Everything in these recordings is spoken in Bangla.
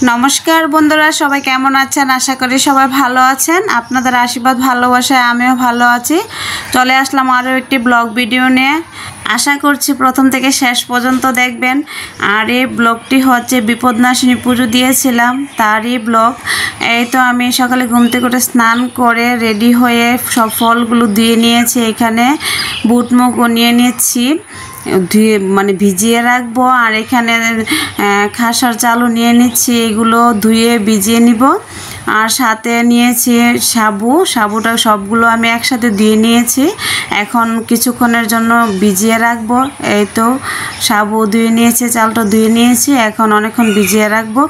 নমস্কার বন্ধুরা, সবাই কেমন আছেন? আশা করি সবাই ভালো আছেন। আপনাদের আশীর্বাদ ভালোবাসায় আমিও ভালো আছি। চলে আসলাম আরও একটি ব্লগ ভিডিও নিয়ে। আশা করছি প্রথম থেকে শেষ পর্যন্ত দেখবেন। আর এই ব্লগটি হচ্ছে বিপদনাশিনী পুজো দিয়েছিলাম তারই ব্লগ। এই তো আমি সকালে ঘুম থেকে উঠে স্নান করে রেডি হয়ে সব ফলগুলো ধুয়ে নিয়েছি। এখানে বুট মুগও নিয়ে নিচ্ছি, ধুয়ে মানে ভিজিয়ে রাখবো। আর এখানে খাসার চালও নিয়ে নিচ্ছি, এগুলো ধুয়ে ভিজিয়ে নিব। আর সাথে নিয়েছি সাবুটা সবগুলো আমি একসাথে ধুয়ে নিয়েছি। এখন কিছুক্ষণের জন্য ভিজিয়ে রাখবো। এই তো সাবু ধুয়ে নিয়েছি, চালটা ধুয়ে নিয়েছি, এখন অনেকক্ষণ ভিজিয়ে রাখবো।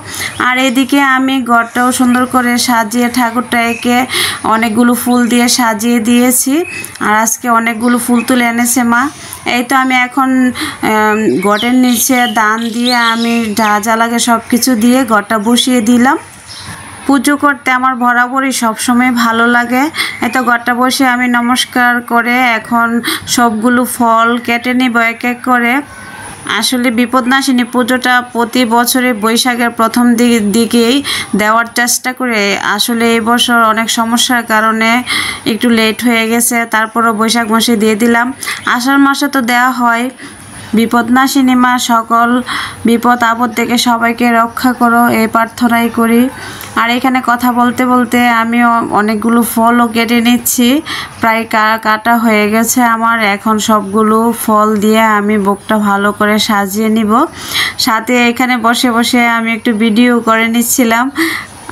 আর এদিকে আমি ঘরটাও সুন্দর করে সাজিয়ে ঠাকুরটাকে অনেকগুলো ফুল দিয়ে সাজিয়ে দিয়েছি। আর আজকে অনেকগুলো ফুল তুলে এনেছে মা। এই তো আমি এখন ঘটের নিচে দান দিয়ে আমি যা লাগে সব কিছু দিয়ে ঘরটা বসিয়ে দিলাম। পুজো করতে আমার বরাবরই সবসময় ভালো লাগে। এত ঘরটা বসে আমি নমস্কার করে এখন সবগুলো ফল কেটে নিব এক এক করে। আসলে বিপদনাশিনী পুজোটা প্রতি বছরে বৈশাখের প্রথম দিকেই দেওয়ার চেষ্টা করে। আসলে এই বছর অনেক সমস্যার কারণে একটু লেট হয়ে গেছে, তারপরও বৈশাখ মাসে দিয়ে দিলাম। আষাঢ় মাসে তো দেওয়া হয়। বিপদনাশিনী মা সকল বিপদ আপদ থেকে সবাইকে রক্ষা করো, এই প্রার্থনাই করি। আর এখানে কথা বলতে বলতে আমিও অনেকগুলো ফলও কেটে নিচ্ছি, প্রায় কাটা হয়ে গেছে আমার। এখন সবগুলো ফল দিয়ে আমি ভোগটা ভালো করে সাজিয়ে নিব। সাথে এখানে বসে বসে আমি একটু ভিডিও করে নিচ্ছিলাম।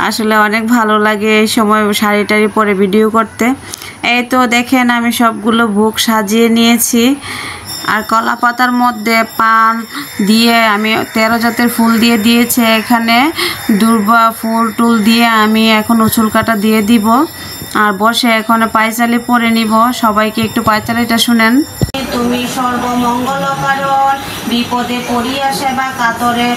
আসলে অনেক ভালো লাগে এই সময় শাড়ি টাড়ি পরে ভিডিও করতে। এই তো দেখেন আমি সবগুলো ভোগ সাজিয়ে নিয়েছি। আর কলা পাতার মধ্যে পান দিয়ে আমি 13 জাতের ফুল দিয়ে দিয়েছে। এখানে দুর্বা ফুল টুল দিয়ে আমি এখন উছুল কাটা দিয়ে দিব। আর বসে এখন পায়চালি পরে নিব। সবাইকে একটু পায়চালিটা শুনেন। তুমি সর্বমঙ্গল কারণ, বিপদে পড়িয়া সেবা কাতরে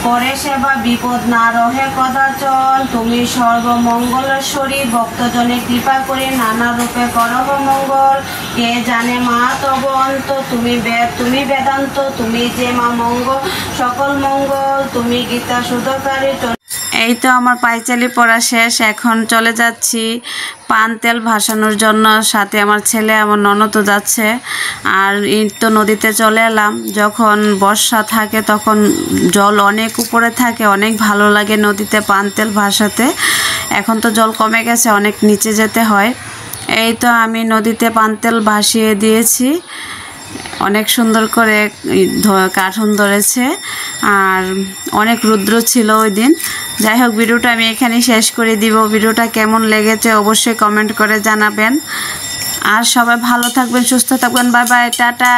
করে সেবা, বিপদ না রহে কদাচল। তুমি সর্বমঙ্গলেশ্বরী, ভক্তজনে কৃপা করে নানা রূপে করহ মঙ্গল। কে জানে মা তব অন্ত, তুমি বেদান্ত, তুমি যে মা মঙ্গল সকল মঙ্গল, তুমি গীতা সুধকারী। এই তো আমার পায়চালি পড়া শেষ। এখন চলে যাচ্ছি পান তেল ভাসানোর জন্য। সাথে আমার ছেলে আমার ননদও যাচ্ছে। আর এই তো নদীতে চলে এলাম। যখন বর্ষা থাকে তখন জল অনেক উপরে থাকে, অনেক ভালো লাগে নদীতে পান তেল ভাসাতে। এখন তো জল কমে গেছে, অনেক নিচে যেতে হয়। এই তো আমি নদীতে পান তেল ভাসিয়ে দিয়েছি। অনেক সুন্দর করে কার্টুন ধরেছে আর অনেক রুদ্র ছিল ওই দিন। যাই হোক, ভিডিওটা আমি এখানেই শেষ করে দিব। ভিডিওটা কেমন লেগেছে অবশ্যই কমেন্ট করে জানাবেন। আর সবাই ভালো থাকবেন, সুস্থ থাকবেন। Bye bye, tata.